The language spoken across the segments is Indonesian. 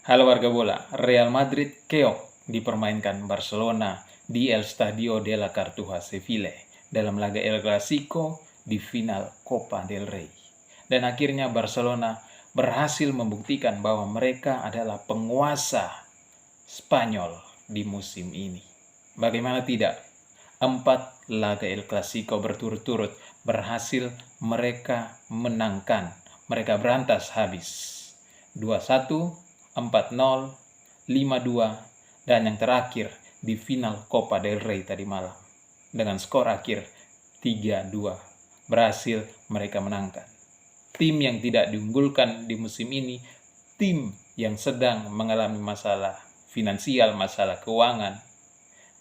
Halo warga bola, Real Madrid keok dipermainkan Barcelona di El Estadio de la Cartuja Sevilla dalam laga El Clasico di final Copa del Rey. Dan akhirnya Barcelona berhasil membuktikan bahwa mereka adalah penguasa Spanyol di musim ini. Bagaimana tidak? 4 laga El Clasico berturut-turut berhasil mereka menangkan. Mereka berantas habis. 2-1, 4-0, 5-2, dan yang terakhir di final Copa del Rey tadi malam. Dengan skor akhir 3-2, berhasil mereka menangkan. Tim yang tidak diunggulkan di musim ini, tim yang sedang mengalami masalah finansial, masalah keuangan,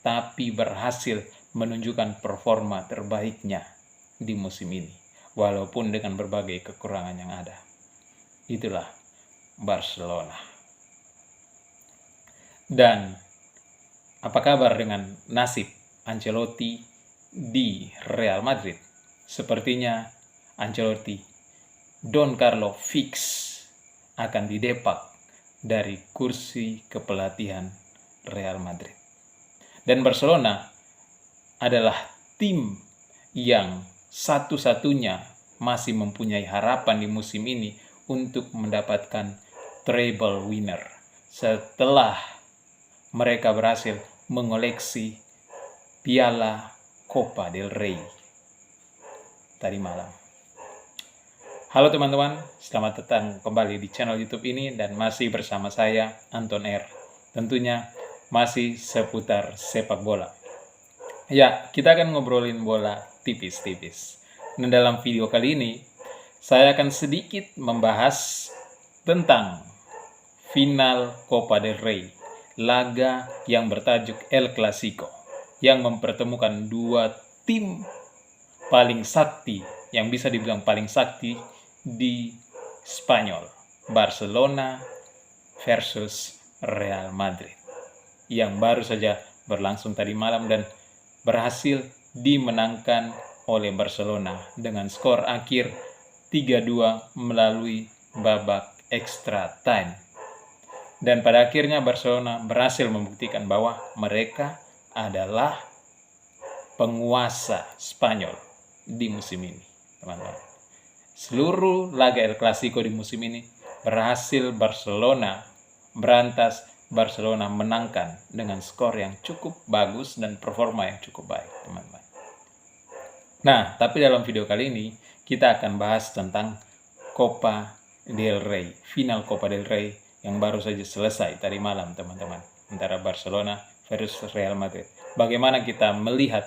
tapi berhasil menunjukkan performa terbaiknya di musim ini, walaupun dengan berbagai kekurangan yang ada. Itulah Barcelona. Dan apa kabar dengan nasib Ancelotti di Real Madrid? Sepertinya Ancelotti Don Carlo fix akan didepak dari kursi kepelatihan Real Madrid. Dan Barcelona adalah tim yang satu-satunya masih mempunyai harapan di musim ini untuk mendapatkan treble winner setelah mereka berhasil mengoleksi piala Copa del Rey tadi malam. Halo teman-teman, selamat datang kembali di channel YouTube ini dan masih bersama saya Anton R. Tentunya masih seputar sepak bola. Ya, kita akan ngobrolin bola tipis-tipis. Dan dalam video kali ini saya akan sedikit membahas tentang final Copa del Rey, laga yang bertajuk El Clasico, yang mempertemukan dua tim paling sakti, yang bisa dibilang paling sakti di Spanyol, Barcelona versus Real Madrid, yang baru saja berlangsung tadi malam dan berhasil dimenangkan oleh Barcelona dengan skor akhir 3-2 melalui babak extra time. Dan pada akhirnya Barcelona berhasil membuktikan bahwa mereka adalah penguasa Spanyol di musim ini, teman-teman. Seluruh laga El Clasico di musim ini berhasil Barcelona berantas, Barcelona menangkan dengan skor yang cukup bagus dan performa yang cukup baik, teman-teman. Nah, tapi dalam video kali ini kita akan bahas tentang Copa del Rey, final Copa del Rey yang baru saja selesai tadi malam, teman-teman, antara Barcelona versus Real Madrid. Bagaimana kita melihat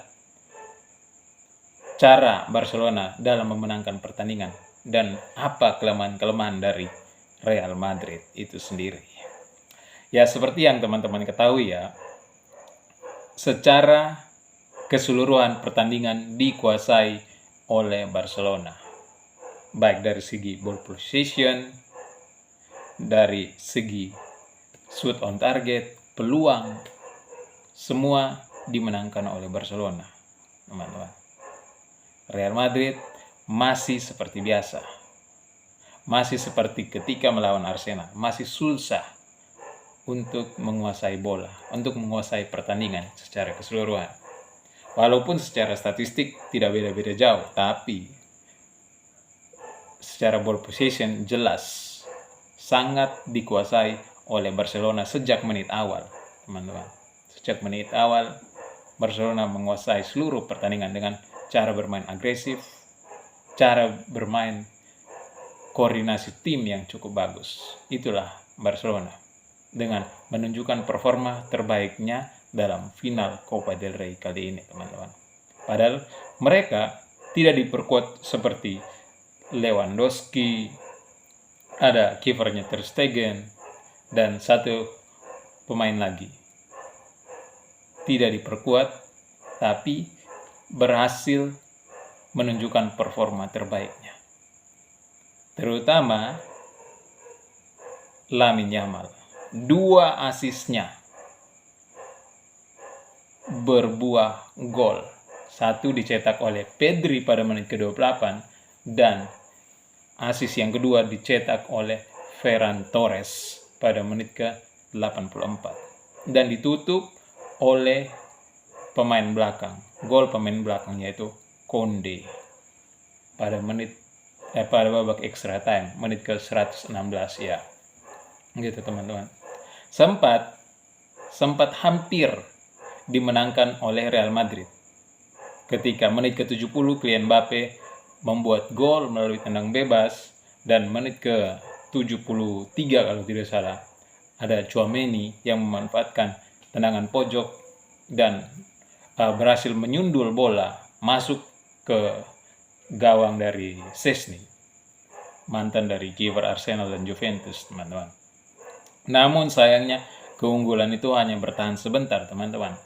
cara Barcelona dalam memenangkan pertandingan dan apa kelemahan-kelemahan dari Real Madrid itu sendiri. Ya, seperti yang teman-teman ketahui ya, secara keseluruhan pertandingan dikuasai oleh Barcelona. Baik dari segi ball possession, dari segi shoot on target, peluang, semua dimenangkan oleh Barcelona, teman-teman. Real Madrid masih seperti biasa, masih seperti ketika melawan Arsenal, masih susah untuk menguasai bola, untuk menguasai pertandingan secara keseluruhan. Walaupun secara statistik tidak beda-beda jauh, tapi secara ball possession jelas sangat dikuasai oleh Barcelona sejak menit awal, teman-teman. Sejak menit awal Barcelona menguasai seluruh pertandingan dengan cara bermain agresif, cara bermain koordinasi tim yang cukup bagus. Itulah Barcelona dengan menunjukkan performa terbaiknya dalam final Copa del Rey kali ini, teman-teman. Padahal mereka tidak diperkuat seperti Lewandowski, ada kipernya Ter Stegen, dan satu pemain lagi. Tidak diperkuat, tapi berhasil menunjukkan performa terbaiknya. Terutama Lamine Yamal. 2 asisnya berbuah gol. 1 dicetak oleh Pedri pada menit ke-28 dan asis yang kedua dicetak oleh Ferran Torres pada menit ke-84 dan ditutup oleh pemain belakang. Gol pemain belakang yaitu Konde pada babak extra time menit ke-116 ya. Gitu teman-teman. Sempat hampir dimenangkan oleh Real Madrid ketika menit ke-70 Kylian Mbappe membuat gol melalui tendang bebas, dan menit ke-73 kalau tidak salah ada Tchouaméni yang memanfaatkan tendangan pojok dan berhasil menyundul bola masuk ke gawang dari Szczęsny, mantan dari kiper Arsenal dan Juventus, teman-teman. Namun sayangnya keunggulan itu hanya bertahan sebentar, teman-teman.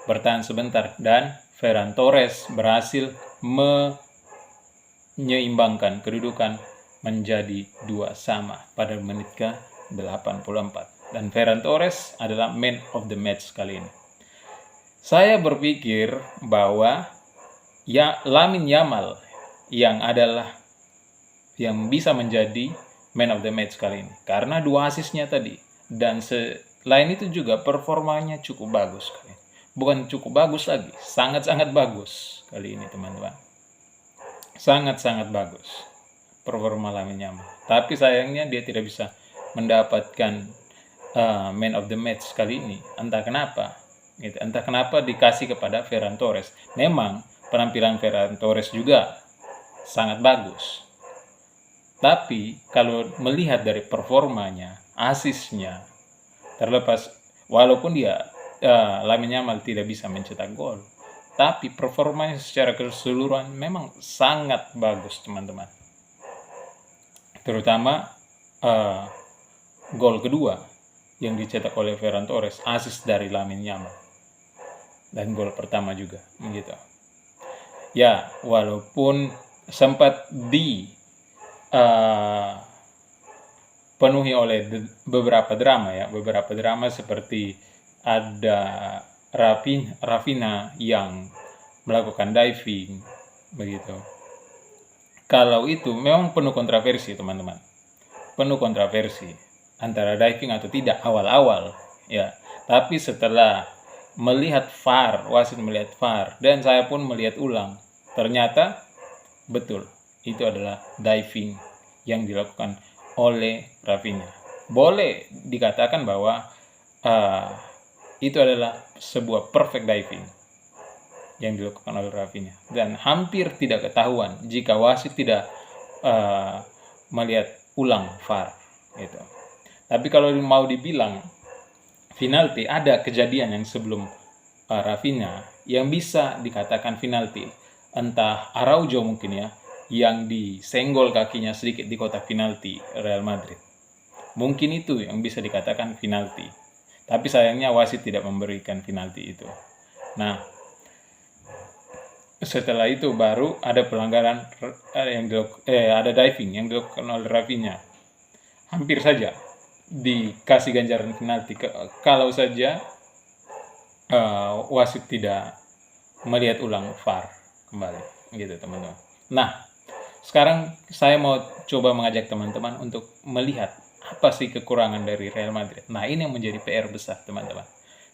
Bertahan sebentar, dan Ferran Torres berhasil menyeimbangkan kedudukan menjadi 2-2 pada menit ke-84. Dan Ferran Torres adalah man of the match kali ini. Saya berpikir bahwa Lamine Yamal yang bisa menjadi man of the match kali ini karena 2 asisnya tadi, dan selain itu juga performanya cukup bagus kali ini. Bukan cukup bagus lagi, sangat-sangat bagus kali ini, teman-teman. Sangat-sangat bagus performa Lamine Yamal. Tapi sayangnya dia tidak bisa mendapatkan man of the match kali ini. Entah kenapa dikasih kepada Ferran Torres. Memang penampilan Ferran Torres juga sangat bagus. Tapi kalau melihat dari performanya, asisnya, terlepas walaupun Lamine Yamal tidak bisa mencetak gol, tapi performanya secara keseluruhan memang sangat bagus, teman-teman. Terutama gol kedua yang dicetak oleh Ferran Torres, asis dari Lamine Yamal, dan gol pertama juga, begitu. Ya, walaupun sempat penuhi oleh beberapa drama seperti ada Rafinha yang melakukan diving, begitu. Kalau itu memang penuh kontroversi, teman-teman. Penuh kontroversi antara diving atau tidak awal-awal, ya. Tapi setelah wasit melihat VAR, dan saya pun melihat ulang, ternyata betul itu adalah diving yang dilakukan oleh Rafinha. Boleh dikatakan bahwa itu adalah sebuah perfect diving yang dilakukan oleh Rafinha, dan hampir tidak ketahuan jika wasit tidak melihat ulang VAR gitu. Tapi kalau mau dibilang penalti, ada kejadian yang sebelum Rafinha yang bisa dikatakan penalti, entah Araujo mungkin ya, yang disenggol kakinya sedikit di kotak penalti Real Madrid. Mungkin itu yang bisa dikatakan penalti. Tapi sayangnya wasit tidak memberikan penalti itu. Nah, setelah itu baru ada pelanggaran ada diving yang dilakukan oleh Rafinha. Hampir saja dikasih ganjaran penalti kalau saja wasit tidak melihat ulang VAR kembali, gitu teman-teman. Nah, sekarang saya mau coba mengajak teman-teman untuk melihat apa sih kekurangan dari Real Madrid. Nah, ini yang menjadi PR besar, teman-teman.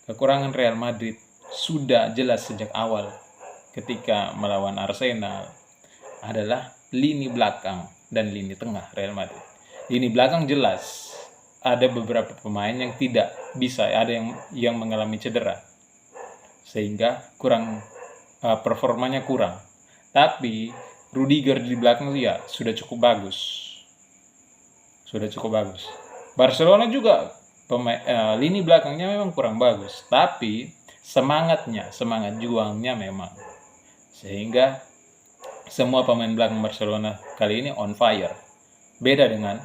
Kekurangan Real Madrid sudah jelas sejak awal ketika melawan Arsenal adalah lini belakang dan lini tengah Real Madrid. Lini belakang jelas ada beberapa pemain yang tidak bisa, ada yang mengalami cedera, sehingga performanya kurang. Tapi Rudiger di belakang ya sudah cukup bagus. Barcelona juga lini belakangnya memang kurang bagus, tapi semangat juangnya memang, sehingga semua pemain belakang Barcelona kali ini on fire. Beda dengan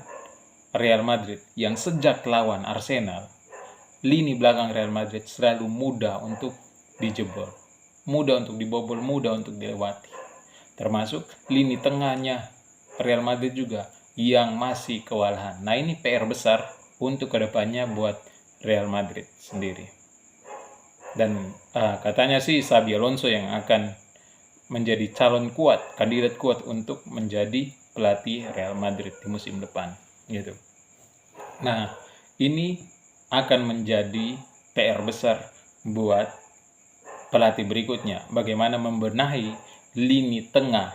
Real Madrid yang sejak lawan Arsenal, lini belakang Real Madrid selalu mudah untuk dijebol, mudah untuk dibobol, mudah untuk dilewati. Termasuk lini tengahnya Real Madrid juga yang masih kewalahan. Nah, ini PR besar untuk kedepannya buat Real Madrid sendiri. Dan katanya sih Xabi Alonso yang akan menjadi kandidat kuat untuk menjadi pelatih Real Madrid di musim depan, gitu. Nah, ini akan menjadi PR besar buat pelatih berikutnya. Bagaimana membenahi lini tengah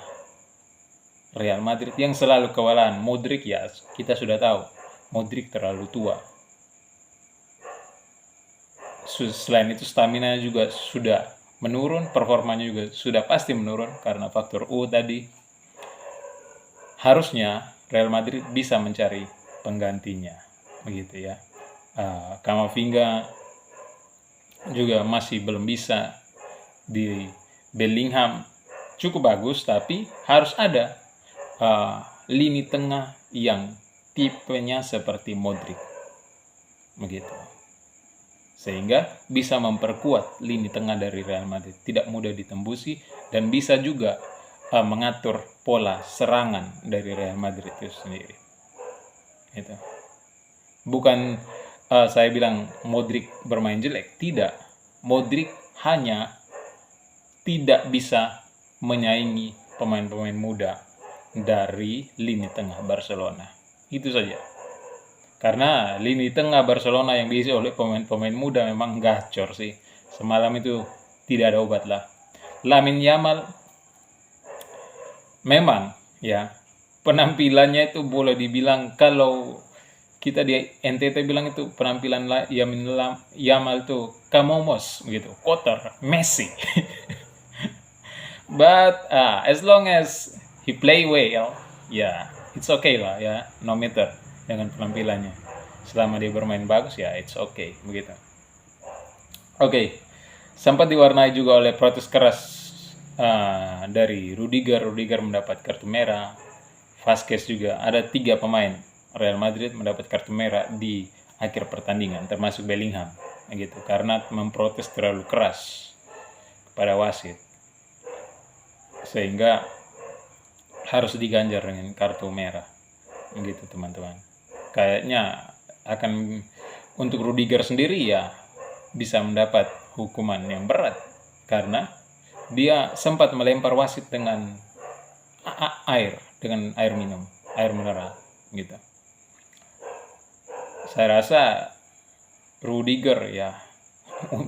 Real Madrid yang selalu kewalahan. Modric ya kita sudah tahu, Modric terlalu tua. Selain itu stamina juga sudah menurun, performanya juga sudah pasti menurun karena faktor U tadi. Harusnya Real Madrid bisa mencari penggantinya, begitu ya. Camavinga juga masih belum bisa. Di Bellingham cukup bagus, tapi harus ada lini tengah yang tipenya seperti Modric, begitu. Sehingga bisa memperkuat lini tengah dari Real Madrid, tidak mudah ditembusi dan bisa juga mengatur pola serangan dari Real Madrid itu sendiri. Itu. Bukan saya bilang Modric bermain jelek, tidak. Modric hanya tidak bisa menyaingi pemain-pemain muda dari lini tengah Barcelona. Itu saja. Karena lini tengah Barcelona yang diisi oleh pemain-pemain muda memang gacor sih. Semalam itu tidak ada obat lah. Lamine Yamal memang ya penampilannya itu boleh dibilang, kalau kita di NTT bilang itu penampilan Yamal itu kamomos gitu, kotor, messy. But as long as he play well, ya it's okay lah ya, no matter dengan penampilannya. Selama dia bermain bagus ya it's okay, begitu. Oke. Sempat diwarnai juga oleh protes keras dari Rudiger. Rudiger mendapat kartu merah. Vazquez juga. Ada 3 pemain Real Madrid mendapat kartu merah di akhir pertandingan, termasuk Bellingham, gitu, karena memprotes terlalu keras kepada wasit, sehingga harus diganjar dengan kartu merah, begitu teman-teman. Kayaknya akan untuk Rudiger sendiri ya bisa mendapat hukuman yang berat karena dia sempat melempar wasit dengan air minum, air mineral, gitu. Saya rasa Rudiger ya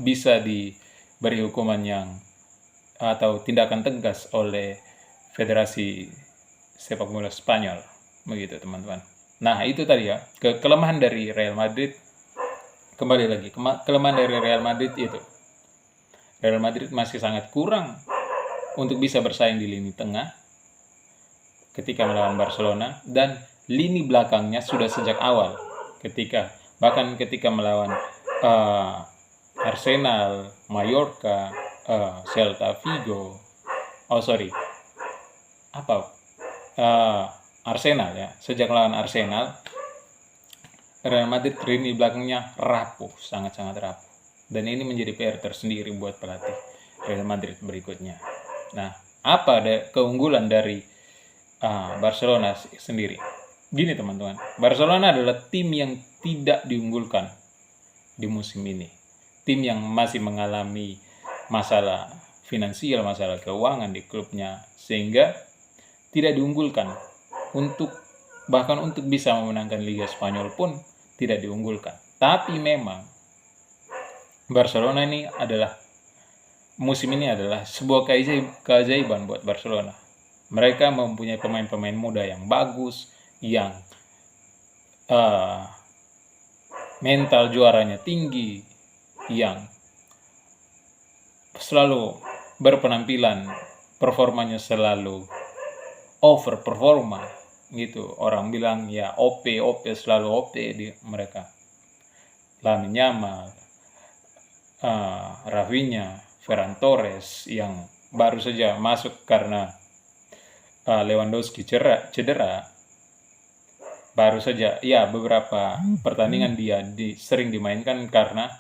bisa diberi hukuman yang atau tindakan tegas oleh Federasi Sepak Bola Spanyol, begitu teman-teman. Nah itu tadi ya, kelemahan dari Real Madrid. Kembali lagi, kelemahan dari Real Madrid itu, Real Madrid masih sangat kurang untuk bisa bersaing di lini tengah ketika melawan Barcelona, dan lini belakangnya sudah sejak awal, bahkan ketika melawan Arsenal, Mallorca, Celta Vigo, Arsenal ya, sejak melawan Arsenal, Real Madrid lini belakangnya rapuh, sangat-sangat rapuh. Dan ini menjadi PR tersendiri buat pelatih Real Madrid berikutnya. Nah, apa ada keunggulan dari Barcelona sendiri? Gini teman-teman, Barcelona adalah tim yang tidak diunggulkan di musim ini. Tim yang masih mengalami masalah finansial, masalah keuangan di klubnya, sehingga tidak diunggulkan bahkan untuk bisa memenangkan Liga Spanyol pun tidak diunggulkan. Tapi memang Barcelona ini musim ini adalah sebuah keajaiban buat Barcelona. Mereka mempunyai pemain-pemain muda yang bagus, yang mental juaranya tinggi, yang selalu berpenampilan, performanya selalu overperforma gitu. Orang bilang ya OP selalu OP di mereka. Lamine Yamal, Rafinha, Ferran Torres yang baru saja masuk karena Lewandowski cedera. Baru saja ya beberapa pertandingan dia sering dimainkan karena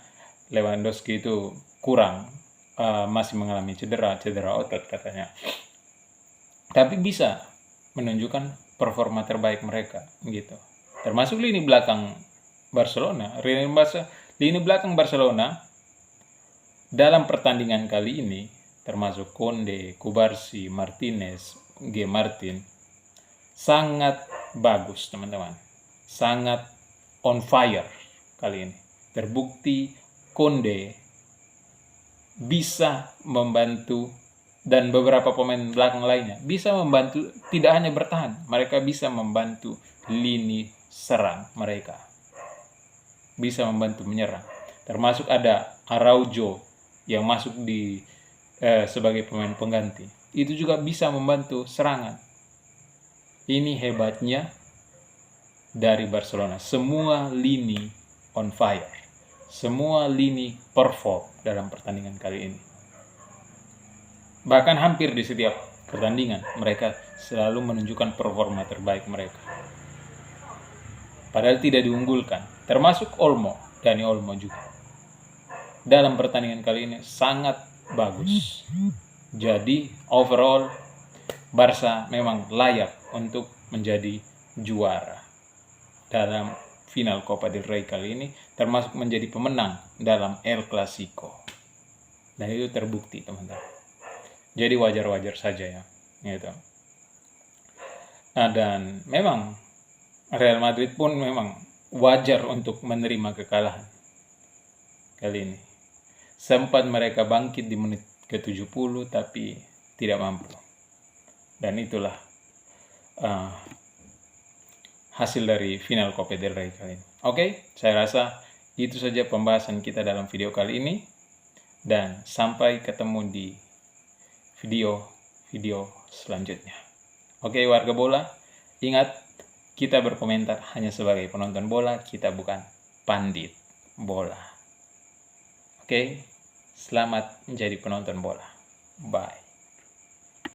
Lewandowski itu kurang, masih mengalami cedera otot katanya. Tapi bisa menunjukkan performa terbaik mereka gitu. Termasuk lini belakang Barcelona. Lini belakang Barcelona dalam pertandingan kali ini termasuk Konde, Cubarsí, Martinez, G. Martin sangat bagus teman-teman. Sangat on fire kali ini. Terbukti Konde bisa membantu, dan beberapa pemain belakang lainnya bisa membantu, tidak hanya bertahan, mereka bisa membantu lini serang mereka, bisa membantu menyerang. Termasuk ada Araujo yang masuk di sebagai pemain pengganti, itu juga bisa membantu serangan. Ini hebatnya dari Barcelona, semua lini on fire, semua lini perform dalam pertandingan kali ini. Bahkan hampir di setiap pertandingan mereka selalu menunjukkan performa terbaik mereka. Padahal tidak diunggulkan, termasuk Dani Olmo juga. Dalam pertandingan kali ini sangat bagus. Jadi overall Barca memang layak untuk menjadi juara dalam final Copa del Rey kali ini, termasuk menjadi pemenang dalam El Clasico. Dan itu terbukti, teman-teman. Jadi wajar-wajar saja ya, gitu. Nah, dan memang Real Madrid pun memang wajar untuk menerima kekalahan kali ini. Sempat mereka bangkit di menit ke-70 tapi tidak mampu. Dan itulah hasil dari final Copa del Rey kali ini. Oke, saya rasa itu saja pembahasan kita dalam video kali ini. Dan sampai ketemu di video selanjutnya. Oke, warga bola, ingat kita berkomentar hanya sebagai penonton bola, kita bukan pandit bola. Oke, selamat menjadi penonton bola. Bye.